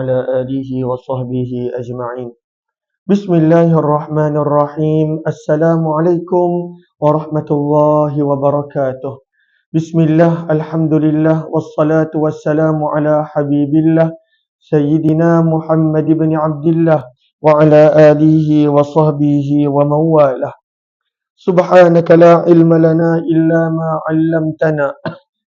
على آله وصحبه أجمعين. بسم الله الرحمن الرحيم. السلام عليكم ورحمة الله وبركاته. بسم الله الحمد لله والصلاة والسلام على حبيب الله سيدنا محمد بن عبد الله وعلى آله وصحبه ومن والاه. سبحانك لا علم لنا إلا ما علمتنا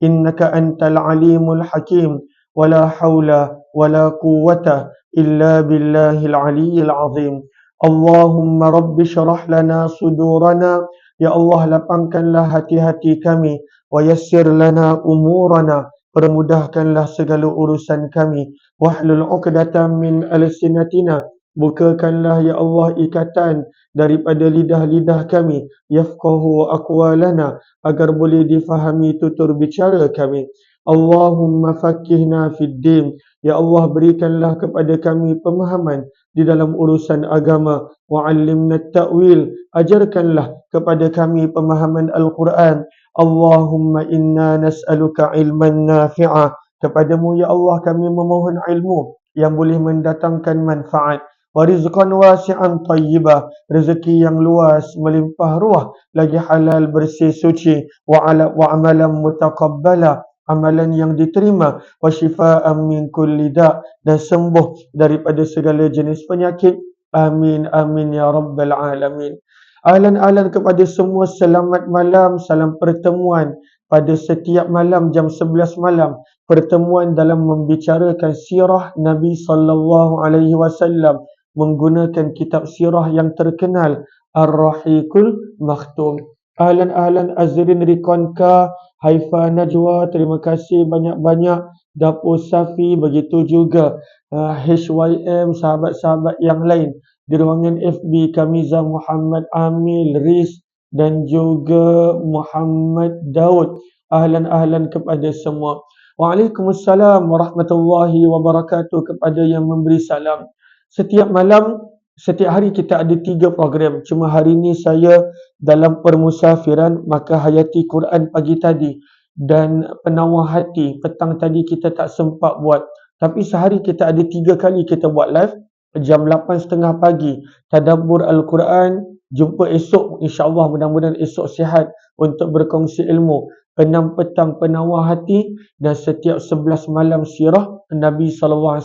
إنك أنت العليم الحكيم ولا حول ولا قوة إلا بالله العلي العظيم. اللهم رب اشرح لنا صدورنا. Ya Allah, lapangkanlah hati-hati kami. Wa yassir lana umurana. Permudahkanlah segala urusan kami. Wahlul uqdatan min alsinatina. Bukakanlah ya Allah ikatan daripada lidah-lidah kami. Yafqahu aqwalana, agar boleh difahami tutur bicara kami. Allahumma fakihna fid din. Ya Allah, berikanlah kepada kami pemahaman di dalam urusan agama. Wa'allimna ta'wil. Ajarkanlah kepada kami pemahaman Al-Quran. Allahumma inna nas'aluka ilman nafi'a. Kepadamu ya Allah kami memohon ilmu yang boleh mendatangkan manfaat. Wa rizqan wasi'an tayyibah. Rezeki yang luas, melimpah ruah, lagi halal, bersih, suci. Wa amalan mutaqabbala. Amalan yang diterima. Wa shifaan min kulli da'. Dan sembuh daripada segala jenis penyakit. Amin, amin ya rabbal alamin. Ahlan-ahlan kepada semua, selamat malam, salam pertemuan pada setiap malam jam 11 malam. Pertemuan dalam membicarakan sirah Nabi sallallahu alaihi wasallam menggunakan kitab sirah yang terkenal Ar-Rahiqul Makhtum. Ahlan-ahlan Azrin Rikonka, Haifa Najwa, terima kasih banyak-banyak. Dapur Safi, begitu juga HYM, sahabat-sahabat yang lain di ruangan FB, Kamiza Muhammad Amil, Riz dan juga Muhammad Daud. Ahlan-ahlan kepada semua. Waalaikumsalam warahmatullahi wabarakatuh kepada yang memberi salam. Setiap malam, setiap hari kita ada 3 program. Cuma hari ini saya dalam permusafiran, maka hayati Quran pagi tadi dan penawar hati petang tadi kita tak sempat buat. Tapi sehari kita ada 3 kali kita buat live. Jam 8.30 pagi tadabbur Al-Quran. Jumpa esok, insya-Allah, mudah-mudahan esok sihat untuk berkongsi ilmu. 6 petang penawar hati, dan setiap 11 malam sirah Nabi SAW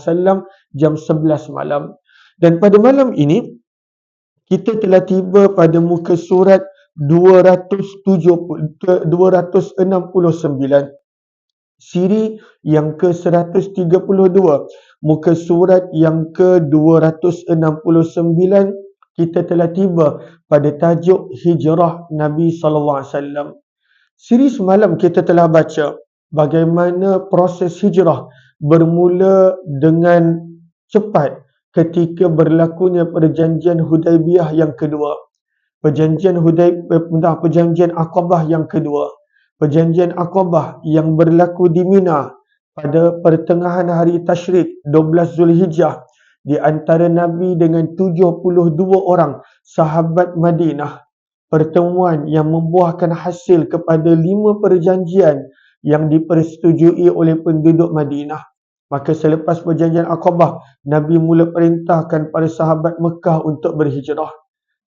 jam 11 malam. Dan pada malam ini kita telah tiba pada muka surat 269, siri yang ke-132, muka surat yang ke-269. Kita telah tiba pada tajuk hijrah Nabi SAW. Siri semalam kita telah baca bagaimana proses hijrah bermula dengan cepat ketika berlakunya perjanjian Hudaibiyah yang kedua. Perjanjian Aqabah yang kedua. Perjanjian Aqabah yang berlaku di Mina pada pertengahan hari Tashrik 12 Zulhijjah di antara Nabi dengan 72 orang sahabat Madinah. Pertemuan yang membuahkan hasil kepada 5 perjanjian yang dipersetujui oleh penduduk Madinah. Maka selepas perjanjian Aqabah, Nabi mula perintahkan para sahabat Mekah untuk berhijrah.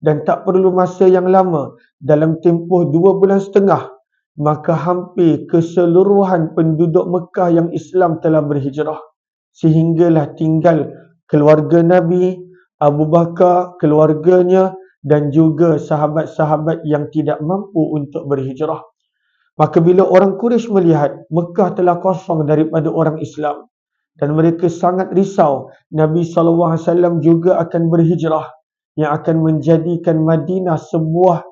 Dan tak perlu masa yang lama, dalam tempoh 2 bulan setengah, maka hampir keseluruhan penduduk Mekah yang Islam telah berhijrah. Sehinggalah tinggal keluarga Nabi, Abu Bakar, keluarganya, dan juga sahabat-sahabat yang tidak mampu untuk berhijrah. Maka bila orang Quraisy melihat Mekah telah kosong daripada orang Islam, dan mereka sangat risau Nabi SAW juga akan berhijrah, yang akan menjadikan Madinah sebuah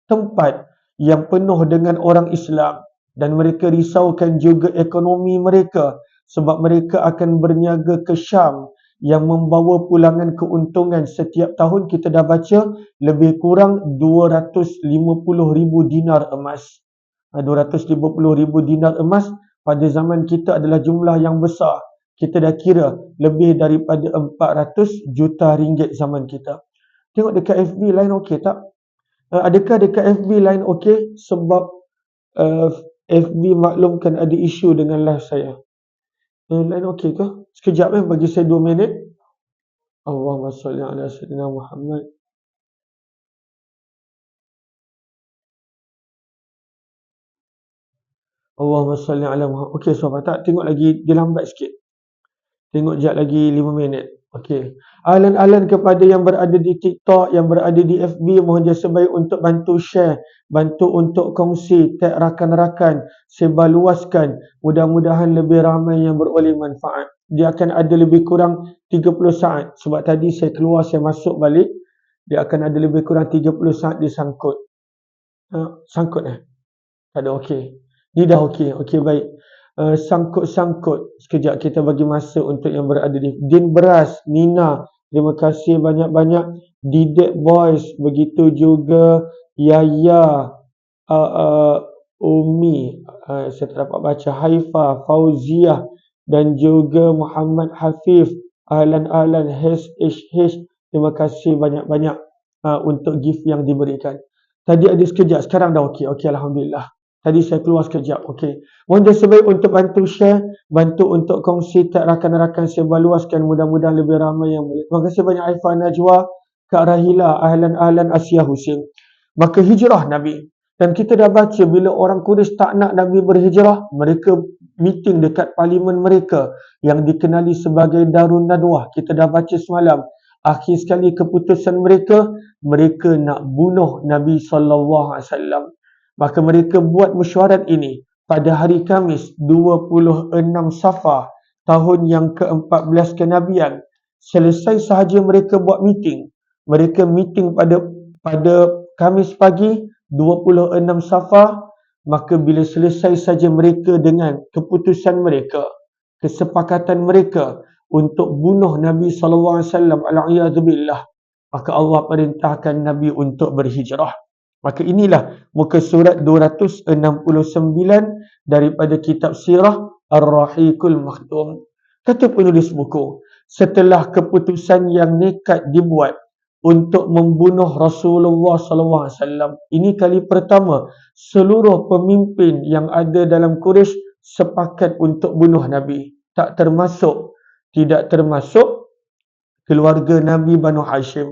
tempat yang penuh dengan orang Islam. Dan mereka risaukan juga ekonomi mereka, sebab mereka akan berniaga ke Syam yang membawa pulangan keuntungan setiap tahun. Kita dah baca lebih kurang 250,000 dinar emas. 250,000 dinar emas pada zaman kita adalah jumlah yang besar. Kita dah kira lebih daripada 400 juta ringgit zaman kita. Tengok dekat FB line okey tak? Adakah dekat FB line okey? Sebab FB maklumkan ada isu dengan live saya. Line okey ke? Sekejap bagi saya 2 minit. Allahumma salli ala sayyidina Muhammad. Allahumma salli ala Muhammad. Okey, sahabat tak tengok lagi dia lambat sikit. Tengok jap lagi 5 minit. Okey. Ahlan-ahlan kepada yang berada di TikTok, yang berada di FB, mohon jasa baik untuk bantu share, bantu untuk kongsi, tag rakan-rakan, sebarluaskan. Mudah-mudahan lebih ramai yang beroleh manfaat. Dia akan ada lebih kurang 30 saat. Sebab tadi saya keluar, saya masuk balik. Dia akan ada lebih kurang 30 saat dia sangkut. Sangkut Tak ada, okey. Ni dah okey. Okey, baik. Sangkut-sangkut. Sekejap kita bagi masa untuk yang berada di Din Beras, Nina, terima kasih banyak-banyak. Didek Boys, begitu juga Yaya, Umi, saya tak dapat baca, Haifa, Fauziah dan juga Muhammad Hafif. Ahlan-ahlan HHH, terima kasih banyak-banyak untuk gift yang diberikan. Tadi ada sekejap, sekarang dah okey. Okey, alhamdulillah. Tadi saya keluar sekejap. Okey. Mohon jasa baik untuk bantu share, bantu untuk kongsi, tag rakan-rakan sebarluaskan, mudah-mudahan lebih ramai yang boleh. Terima kasih banyak Aifah Najwa, Kak Rahila, ahlan-ahlan Asia Husin. Maka hijrah Nabi. Dan kita dah baca bila orang Quraisy tak nak Nabi berhijrah, mereka meeting dekat parlimen mereka yang dikenali sebagai Darun Nadwah. Kita dah baca semalam. Akhir sekali keputusan mereka nak bunuh Nabi SAW. Maka mereka buat mesyuarat ini pada hari Khamis 26 Safar tahun yang ke-14 kenabian. Selesai sahaja mereka buat meeting. Mereka meeting pada Khamis pagi 26 Safar. Maka bila selesai saja mereka dengan keputusan mereka, kesepakatan mereka untuk bunuh Nabi SAW, al-a'yadzubillah, maka Allah perintahkan Nabi untuk berhijrah. Maka inilah muka surat 269 daripada kitab Sirah Ar-Rahiqul Maktum. Kata penulis buku, setelah keputusan yang nekat dibuat untuk membunuh Rasulullah SAW, ini kali pertama seluruh pemimpin yang ada dalam Quraisy sepakat untuk bunuh Nabi. Tidak termasuk keluarga Nabi Banu Hashim.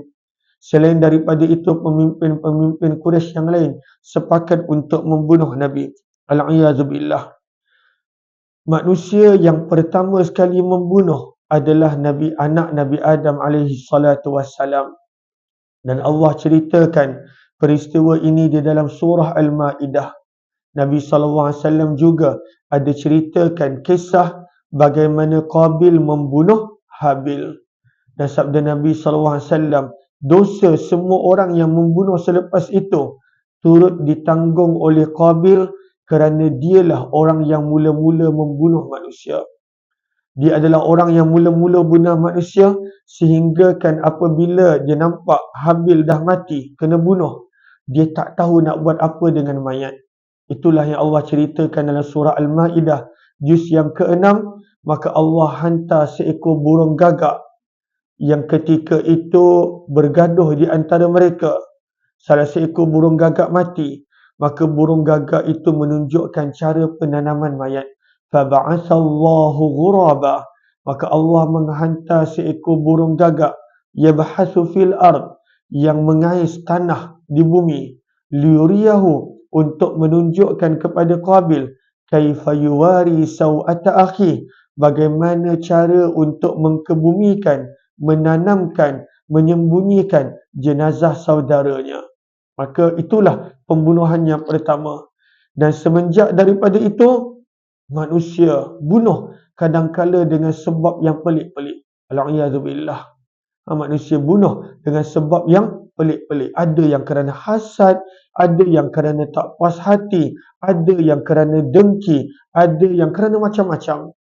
Selain daripada itu, pemimpin-pemimpin Quraisy yang lain sepakat untuk membunuh Nabi. Al-'iyadzubillah. Manusia yang pertama sekali membunuh adalah anak Nabi Adam alaihi salatu wassalam. Dan Allah ceritakan peristiwa ini di dalam surah Al-Ma'idah. Nabi SAW juga ada ceritakan kisah bagaimana Qabil membunuh Habil. Dan sabda Nabi SAW, dosa semua orang yang membunuh selepas itu turut ditanggung oleh Qabil kerana dialah orang yang mula-mula membunuh manusia. Dia adalah orang yang mula-mula bunuh manusia, sehingga kan apabila dia nampak Habil dah mati, kena bunuh, dia tak tahu nak buat apa dengan mayat. Itulah yang Allah ceritakan dalam surah Al-Ma'idah juz yang ke-6. Maka Allah hantar seekor burung gagak yang ketika itu bergaduh di antara mereka. Salah seekor burung gagak mati, maka burung gagak itu menunjukkan cara penanaman mayat. Faba'athallahu ghuraba, maka Allah menghantar seekor burung gagak yabhathu fil ard, yang mengais tanah di bumi, liyuriyahu, untuk menunjukkan kepada Qabil kaifa yuwari sawata akhi, bagaimana cara untuk mengkebumikan, menanamkan, menyembunyikan jenazah saudaranya. Maka itulah pembunuhan yang pertama. Dan semenjak daripada itu, manusia bunuh kadangkala dengan sebab yang pelik-pelik. Al-'iyadzubillah. Manusia bunuh dengan sebab yang pelik-pelik. Ada yang kerana hasad, ada yang kerana tak puas hati, ada yang kerana dengki, ada yang kerana macam-macam.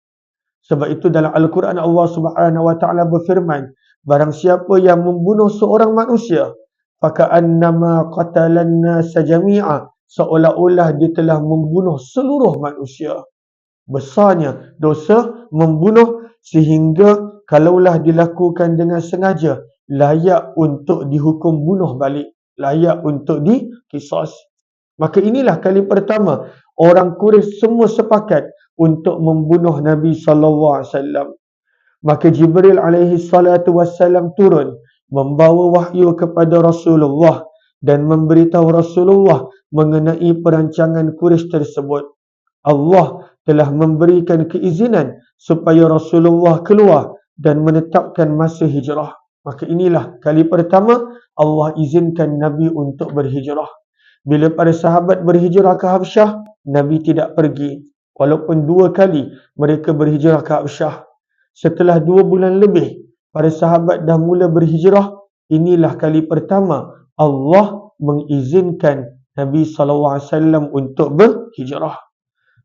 Sebab itu dalam Al-Quran Allah Subhanahu wa taala berfirman, barang siapa yang membunuh seorang manusia, faka'annama qatalan nasa jami'a, seolah-olah dia telah membunuh seluruh manusia. Besarnya dosa membunuh, sehingga kalaulah dilakukan dengan sengaja, layak untuk dihukum bunuh balik, layak untuk diqisas. Maka inilah kali pertama orang Quraisy semua sepakat untuk membunuh Nabi SAW. Maka Jibril alaihi salatu wassalam turun membawa wahyu kepada Rasulullah dan memberitahu Rasulullah mengenai perancangan Quraisy tersebut. Allah telah memberikan keizinan supaya Rasulullah keluar dan menetapkan masa hijrah. Maka inilah kali pertama Allah izinkan Nabi untuk berhijrah. Bila para sahabat berhijrah ke Habsyah, Nabi tidak pergi. Walaupun 2 kali mereka berhijrah ke Habsyah. Setelah 2 bulan lebih, para sahabat dah mula berhijrah. Inilah kali pertama Allah mengizinkan Nabi SAW untuk berhijrah.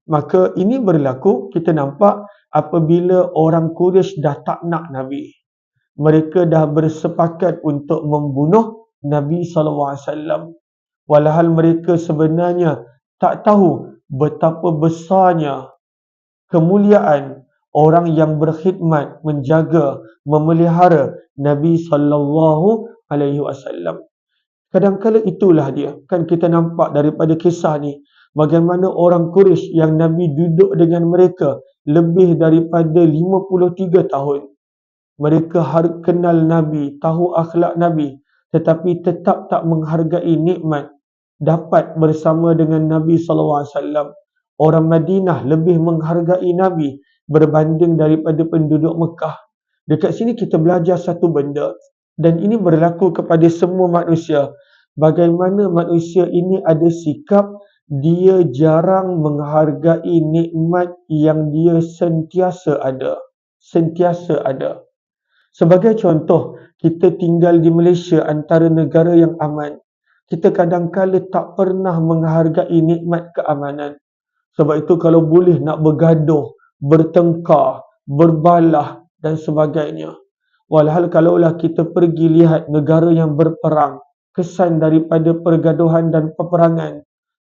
Maka ini berlaku, kita nampak apabila orang Quraisy dah tak nak Nabi. Mereka dah bersepakat untuk membunuh Nabi SAW. Walhal mereka sebenarnya tak tahu betapa besarnya kemuliaan orang yang berkhidmat, menjaga, memelihara Nabi SAW. Kadang-kala itulah dia. Kan kita nampak daripada kisah ni, bagaimana orang Quraisy yang Nabi duduk dengan mereka lebih daripada 53 tahun. Mereka kenal Nabi, tahu akhlak Nabi, tetapi tetap tak menghargai nikmat dapat bersama dengan Nabi SAW. Orang Madinah lebih menghargai Nabi berbanding daripada penduduk Mekah. Dekat sini kita belajar satu benda, dan ini berlaku kepada semua manusia. Bagaimana manusia ini ada sikap, dia jarang menghargai nikmat yang dia sentiasa ada. Sentiasa ada. Sebagai contoh, kita tinggal di Malaysia, antara negara yang aman. Kita kadang-kala tak pernah menghargai nikmat keamanan. Sebab itu kalau boleh nak bergaduh, bertengkar, berbalah dan sebagainya. Walhal kalaulah kita pergi lihat negara yang berperang, kesan daripada pergaduhan dan peperangan.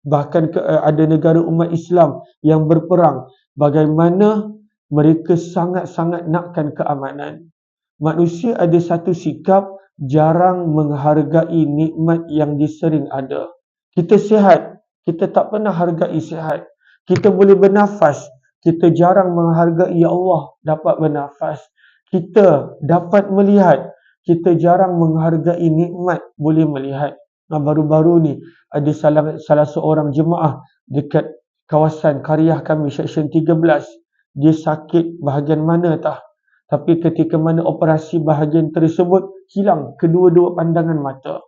Bahkan ada negara umat Islam yang berperang, bagaimana mereka sangat-sangat nakkan keamanan. Manusia ada satu sikap, jarang menghargai nikmat yang disering ada. Kita sihat, kita tak pernah hargai sihat. Kita boleh bernafas, kita jarang menghargai, ya Allah dapat bernafas. Kita dapat melihat, kita jarang menghargai nikmat boleh melihat. Nah, baru-baru ni ada salah seorang jemaah dekat kawasan Karyah kami, Seksyen 13. Dia sakit bahagian mana tah? Tapi ketika mana operasi bahagian tersebut, hilang kedua-dua pandangan mata.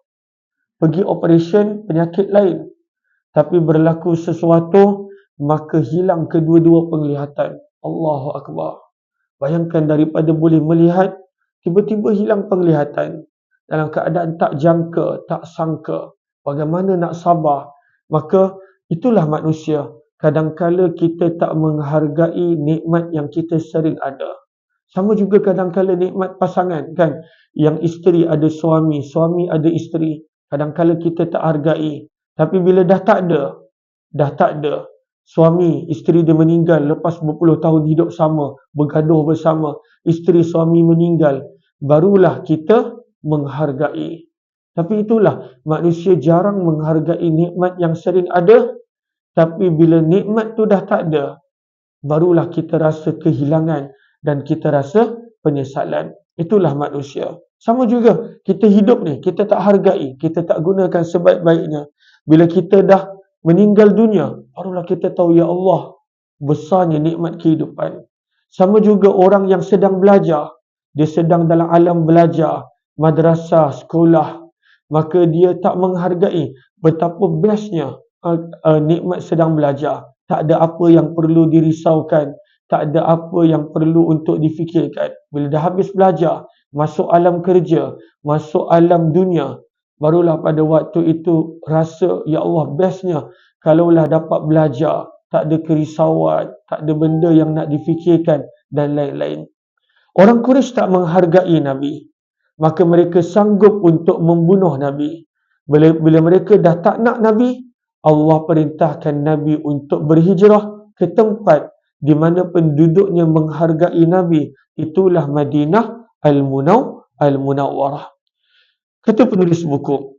Pergi operation penyakit lain, tapi berlaku sesuatu, maka hilang kedua-dua penglihatan. Allahu Akbar. Bayangkan daripada boleh melihat, tiba-tiba hilang penglihatan. Dalam keadaan tak jangka, tak sangka. Bagaimana nak sabar? Maka itulah manusia. Kadang-kala kita tak menghargai nikmat yang kita sering ada. Sama juga kadang-kala nikmat pasangan, kan? Yang isteri ada suami, suami ada isteri. Kadang-kala kita tak hargai. Tapi bila dah tak ada, suami, isteri dia meninggal lepas berpuluh tahun hidup sama, bergaduh bersama, isteri suami meninggal, barulah kita menghargai. Tapi itulah, manusia jarang menghargai nikmat yang sering ada. Tapi bila nikmat tu dah tak ada, barulah kita rasa kehilangan dan kita rasa penyesalan. Itulah manusia. Sama juga, kita hidup ni, kita tak hargai, kita tak gunakan sebaik-baiknya. Bila kita dah meninggal dunia, barulah kita tahu, ya Allah, besarnya nikmat kehidupan. Sama juga orang yang sedang belajar, dia sedang dalam alam belajar, madrasah, sekolah, maka dia tak menghargai betapa bestnya nikmat sedang belajar. Tak ada apa yang perlu dirisaukan, tak ada apa yang perlu untuk difikirkan. Bila dah habis belajar, masuk alam kerja, masuk alam dunia, barulah pada waktu itu rasa, ya Allah, bestnya kalaulah dapat belajar, tak ada kerisauan, tak ada benda yang nak difikirkan dan lain-lain. Orang Quraisy tak menghargai Nabi, maka mereka sanggup untuk membunuh Nabi. Bila mereka dah tak nak Nabi, Allah perintahkan Nabi untuk berhijrah ke tempat di mana penduduknya menghargai Nabi. Itulah Madinah Al-Munawwarah. Kata penulis buku,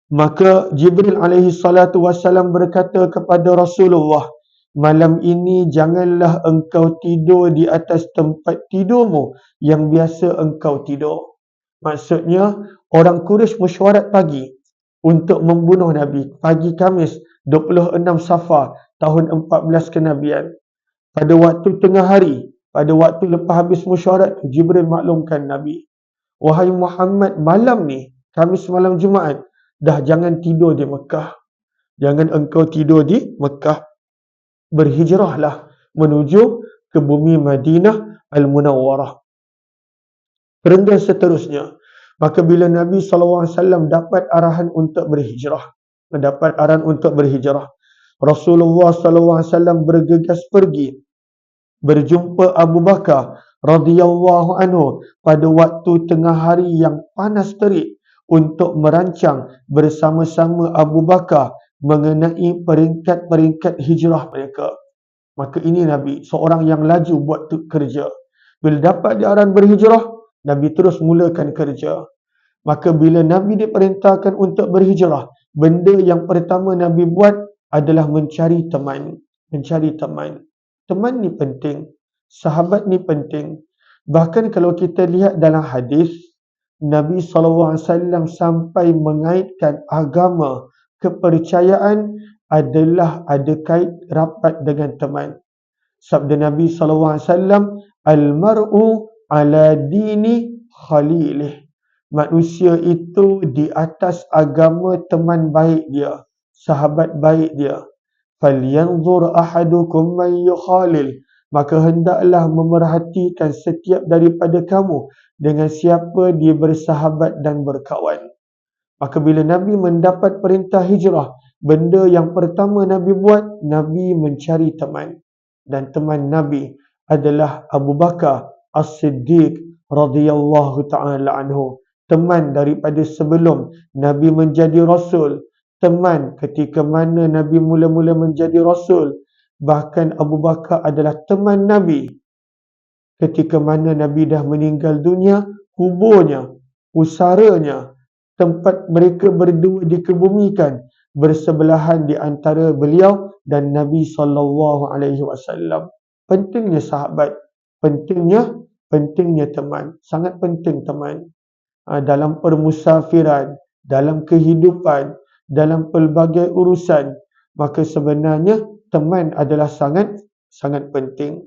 maka Jibril alaihi salatu wassalam berkata kepada Rasulullah, malam ini janganlah engkau tidur di atas tempat tidurmu yang biasa engkau tidur. Maksudnya, orang Quraisy mesyuarat pagi untuk membunuh Nabi. Pagi Khamis 26 Safar tahun 14 kenabian. Pada waktu tengah hari, pada waktu lepas habis mesyuarat, Jibril maklumkan Nabi. Wahai Muhammad, malam ni, Khamis malam Jumaat, dah jangan tidur di Mekah. Jangan engkau tidur di Mekah. Berhijrahlah menuju ke bumi Madinah Al-Munawwarah. Kemudian seterusnya, maka bila Nabi SAW dapat arahan untuk berhijrah, Rasulullah SAW bergegas pergi berjumpa Abu Bakar radhiyallahu anhu pada waktu tengah hari yang panas terik untuk merancang bersama-sama Abu Bakar mengenai peringkat-peringkat hijrah mereka. Maka ini Nabi, seorang yang laju buat kerja. Bila dapat arahan berhijrah, Nabi terus mulakan kerja. Maka bila Nabi diperintahkan untuk berhijrah, benda yang pertama Nabi buat adalah mencari teman. Teman ni penting. Sahabat ni penting. Bahkan kalau kita lihat dalam hadis, Nabi SAW sampai mengaitkan agama, kepercayaan adalah ada kait rapat dengan teman. Sabda Nabi SAW, Al-mar'u ala dini khalilih. Manusia itu di atas agama teman baik dia, sahabat baik dia. Falyanzur ahadukum man yukhalil. Maka hendaklah memerhatikan setiap daripada kamu dengan siapa dia bersahabat dan berkawan. Maka bila Nabi mendapat perintah hijrah, benda yang pertama Nabi buat, Nabi mencari teman. Dan teman Nabi adalah Abu Bakar As-Siddiq radhiyallahu ta'ala anhu. Teman daripada sebelum Nabi menjadi Rasul. Teman ketika mana Nabi mula-mula menjadi Rasul. Bahkan Abu Bakar adalah teman Nabi ketika mana Nabi dah meninggal dunia, kuburnya, pusaranya, tempat mereka berdua dikebumikan bersebelahan di antara beliau dan Nabi SAW. Pentingnya sahabat, pentingnya teman, sangat penting teman. Dalam permusafiran, dalam kehidupan, dalam pelbagai urusan, maka sebenarnya teman adalah sangat penting.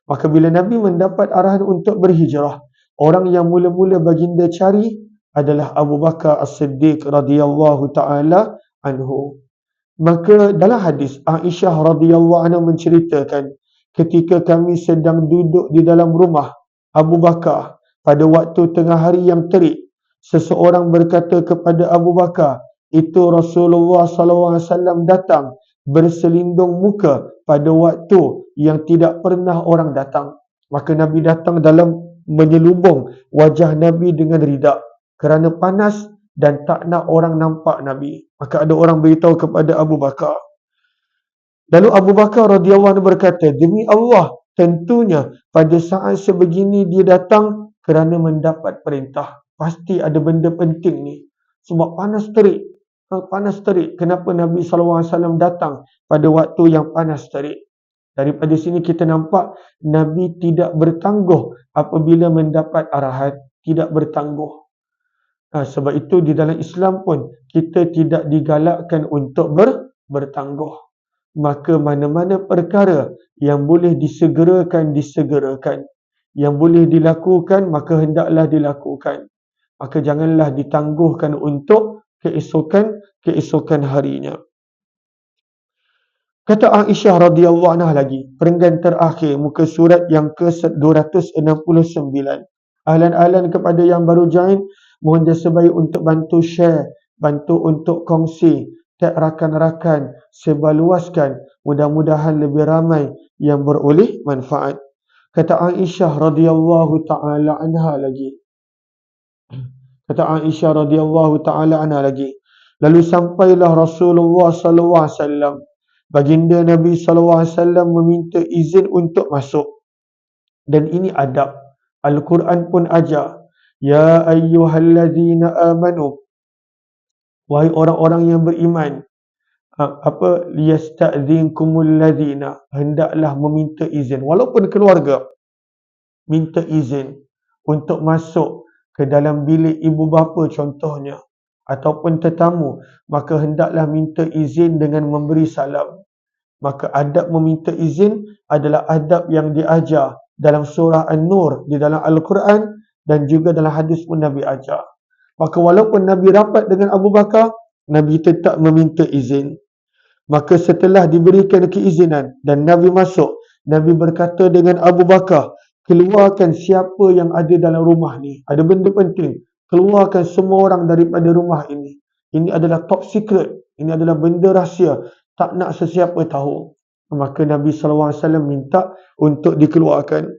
Maka bila Nabi mendapat arahan untuk berhijrah, orang yang mula-mula baginda cari adalah Abu Bakar As-Siddiq radhiyallahu ta'ala anhu. Maka dalam hadis, Aisyah radhiyallahu anha menceritakan, ketika kami sedang duduk di dalam rumah Abu Bakar pada waktu tengah hari yang terik, seseorang berkata kepada Abu Bakar, itu Rasulullah SAW datang berselindung muka pada waktu yang tidak pernah orang datang. Maka Nabi datang dalam menyelubung wajah Nabi dengan ridak kerana panas dan tak nak orang nampak Nabi. Maka ada orang beritahu kepada Abu Bakar. Lalu Abu Bakar radhiyallahu anhu berkata, demi Allah, tentunya pada saat sebegini dia datang kerana mendapat perintah. Pasti ada benda penting ni. Sebab panas terik. Kenapa Nabi SAW datang pada waktu yang panas terik? Daripada sini kita nampak Nabi tidak bertangguh apabila mendapat arahan. Tidak bertangguh. Sebab itu di dalam Islam pun kita tidak digalakkan untuk bertangguh. Maka mana-mana perkara yang boleh disegerakan. Yang boleh dilakukan, maka hendaklah dilakukan. Maka janganlah ditangguhkan untuk keesokan harinya. Kata Aisyah radhiyallahu anha lagi, perenggan terakhir muka surat yang ke-269. Ahlan-ahlan kepada yang baru join, mohon jasa baik untuk bantu share, bantu untuk kongsi, tag rakan-rakan, sebarluaskan. Mudah-mudahan lebih ramai yang beroleh manfaat. Kata Aisyah radhiyallahu ta'ala anha lagi. Lalu sampailah Rasulullah SAW. Baginda Nabi SAW meminta izin untuk masuk. Dan ini adab. Al-Quran pun ajar. Ya ayyuhallazina amanu. Wahai orang-orang yang beriman. liyasta'dzinkumul ladzina, hendaklah meminta izin, walaupun keluarga minta izin untuk masuk ke dalam bilik ibu bapa contohnya, ataupun tetamu, maka hendaklah minta izin dengan memberi salam. Maka adab meminta izin adalah adab yang diajar dalam surah An-Nur di dalam Al-Quran dan juga dalam hadis pun Nabi ajar. Maka walaupun Nabi rapat dengan Abu Bakar, Nabi tetap meminta izin. Maka setelah diberikan keizinan dan Nabi masuk, Nabi berkata dengan Abu Bakar, keluarkan siapa yang ada dalam rumah ni. Ada benda penting. Keluarkan semua orang daripada rumah ini. Ini adalah top secret. Ini adalah benda rahsia. Tak nak sesiapa tahu. Maka Nabi SAW minta untuk dikeluarkan.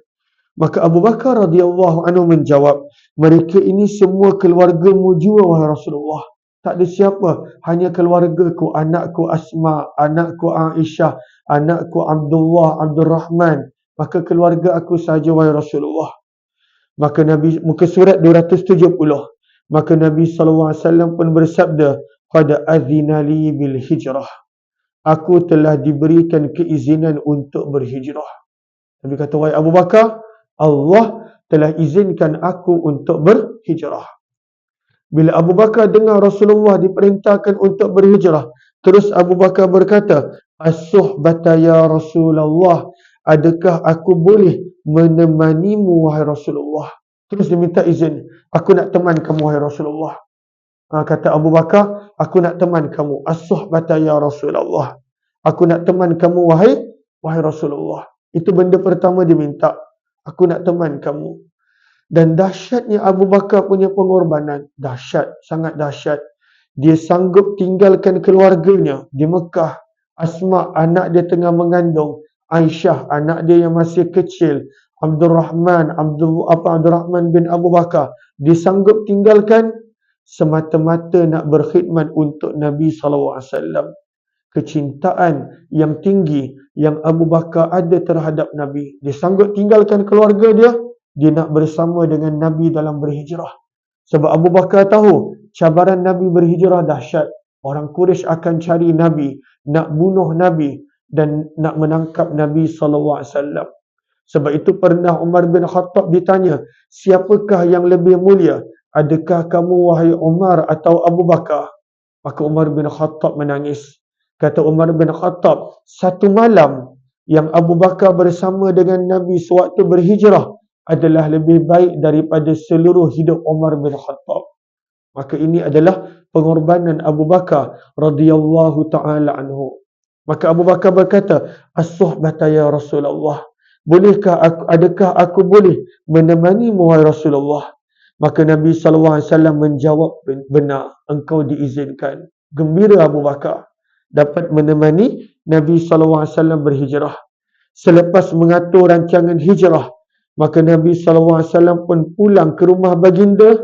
Maka Abu Bakar radhiyallahu anhu menjawab, mereka ini semua keluargamu jua wahai Rasulullah. Tak ada siapa, hanya keluargaku, anakku Asma, anakku Aisyah, anakku Abdullah, Abdul Rahman. Maka keluarga aku sahaja wahai Rasulullah. Maka Nabi, muka surat 270. Maka Nabi SAW pun bersabda, qad azina li bil hijrah. Aku telah diberikan keizinan untuk berhijrah. Nabi kata, wahai Abu Bakar, Allah telah izinkan aku untuk berhijrah. Bila Abu Bakar dengar Rasulullah diperintahkan untuk berhijrah, terus Abu Bakar berkata, as-suhbata ya Rasulullah, adakah aku boleh menemanimu wahai Rasulullah? Terus dia minta izin, aku nak teman kamu wahai Rasulullah. Kata Abu Bakar, aku nak teman kamu. As-suhbata ya Rasulullah, aku nak teman kamu wahai Rasulullah. Itu benda pertama dia minta, aku nak teman kamu. Dan dahsyatnya Abu Bakar punya pengorbanan, dahsyat, sangat dahsyat. Dia sanggup tinggalkan keluarganya di Mekah. Asma, anak dia tengah mengandung. Aisyah, anak dia yang masih kecil. Abdul Rahman bin Abu Bakar. Dia sanggup tinggalkan semata-mata nak berkhidmat untuk Nabi SAW. Kecintaan yang tinggi yang Abu Bakar ada terhadap Nabi. Dia sanggup tinggalkan keluarga dia. Dia nak bersama dengan Nabi dalam berhijrah. Sebab Abu Bakar tahu cabaran Nabi berhijrah dahsyat. Orang Quraisy akan cari Nabi, nak bunuh Nabi dan nak menangkap Nabi SAW. Sebab itu pernah Umar bin Khattab ditanya, siapakah yang lebih mulia? Adakah kamu wahai Umar atau Abu Bakar? Maka Umar bin Khattab menangis. Kata Umar bin Khattab, satu malam yang Abu Bakar bersama dengan Nabi sewaktu berhijrah adalah lebih baik daripada seluruh hidup Umar bin Khattab. Maka ini adalah pengorbanan Abu Bakar radhiyallahu ta'ala anhu. Maka Abu Bakar berkata, as-suhbata ya Rasulullah, adakah aku boleh menemanimu wahai Rasulullah? Maka Nabi SAW menjawab, benar, engkau diizinkan. Gembira Abu Bakar dapat menemani Nabi SAW berhijrah. Selepas mengatur rancangan hijrah, maka Nabi SAW pun pulang ke rumah baginda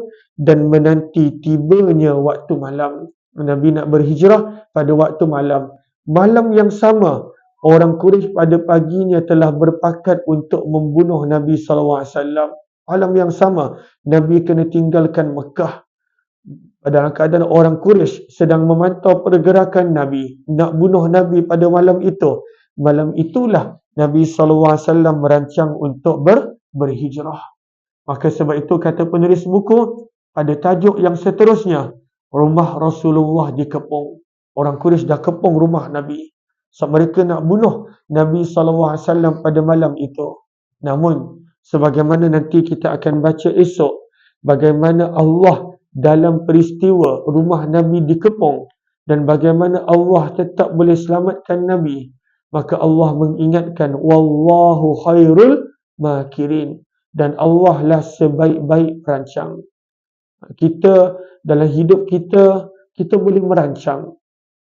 dan menanti tibanya waktu malam. Nabi nak berhijrah pada waktu malam. Malam yang sama, orang Quraisy pada paginya telah berpakat untuk membunuh Nabi SAW. Malam yang sama, Nabi kena tinggalkan Mekah. Dalam keadaan orang Quraisy sedang memantau pergerakan Nabi, nak bunuh Nabi pada malam itu. Malam itulah Nabi SAW merancang untuk berhijrah. Maka sebab itu kata penulis buku pada tajuk yang seterusnya, rumah Rasulullah dikepung. Orang Quraisy dah kepung rumah Nabi. So, mereka nak bunuh Nabi SAW pada malam itu. Namun, sebagaimana nanti kita akan baca esok, bagaimana Allah dalam peristiwa rumah Nabi dikepung dan bagaimana Allah tetap boleh selamatkan Nabi, maka Allah mengingatkan, wallahu khairul makirin, dan Allah lah sebaik-baik perancang. Kita dalam hidup kita boleh merancang,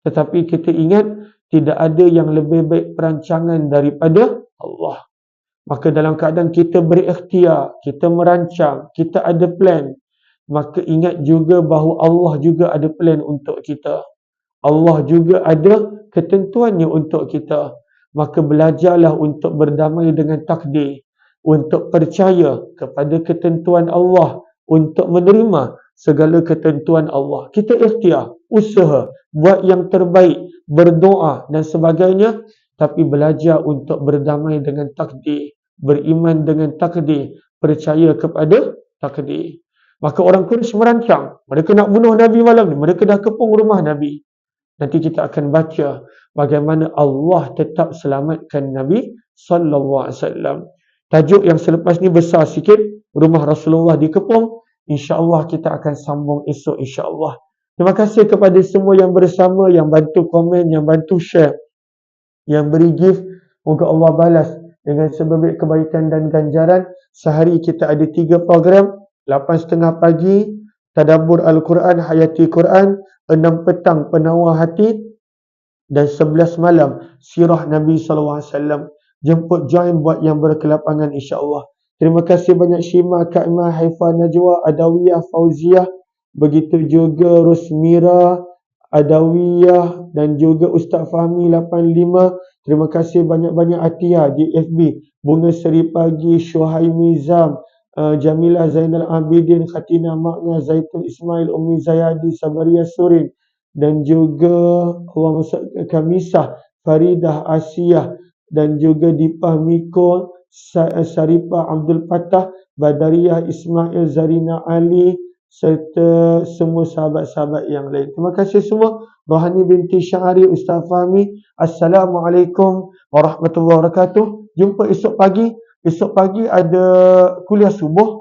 tetapi kita ingat tidak ada yang lebih baik perancangan daripada Allah. Maka dalam keadaan kita berikhtiar, kita merancang, kita ada plan, maka ingat juga bahawa Allah juga ada plan untuk kita. Allah juga ada ketentuannya untuk kita. Maka belajarlah untuk berdamai dengan takdir, untuk percaya kepada ketentuan Allah, untuk menerima segala ketentuan Allah. Kita ikhtiar usaha, buat yang terbaik, berdoa dan sebagainya, tapi belajar untuk berdamai dengan takdir, beriman dengan takdir, percaya kepada takdir. Maka orang Quraisy merancang, mereka nak bunuh Nabi malam ni, mereka dah kepung rumah Nabi. Nanti kita akan baca bagaimana Allah tetap selamatkan Nabi sallallahu alaihi wasallam. Tajuk yang selepas ni besar sikit, rumah Rasulullah dikepung. InsyaAllah kita akan sambung esok insyaAllah. Terima kasih kepada semua yang bersama, yang bantu komen, yang bantu share, yang beri gift. Moga Allah balas dengan sebabit kebaikan dan ganjaran. Sehari kita ada 3 program. 8.30 pagi Tadabbur Al-Quran, Hayati Quran. 6 petang Penawar Hati. Dan 11 malam Sirah Nabi SAW. Jemput join buat yang berkelapangan insyaAllah. Terima kasih banyak Syima, Kak Imah, Haifah, Najwa, Adawiyah, Fauziah. Begitu juga Rosmira, Adawiyah dan juga Ustaz Fahmi 85. Terima kasih banyak-banyak Atia di FB. Bunga Seri Pagi, Syuhaimi Zam, Jamilah Zainal Abidin, Khatina Makna, Zaitun Ismail, Umi Zayadi, Sabaria Surin. Dan juga Allah Kamisah, Faridah Asiyah. Dan juga Dipah Miko, Saripah Abdul Fattah, Badariyah Ismail, Zarina Ali, serta semua sahabat-sahabat yang lain. Terima kasih semua. Rohani binti Syahari, Ustaz Fahmi. Assalamualaikum warahmatullahi wabarakatuh. Jumpa esok pagi. Esok pagi ada kuliah subuh.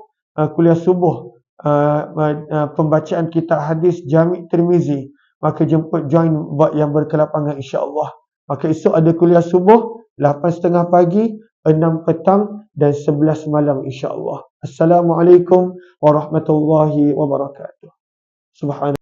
Pembacaan kitab hadis Jami' Tirmizi. Maka jemput join buat yang berkelapangan insyaAllah. Maka esok ada kuliah subuh 8.30 pagi, 6 petang dan 11 malam insyaAllah. Assalamualaikum warahmatullahi wabarakatuh. Subhanallah.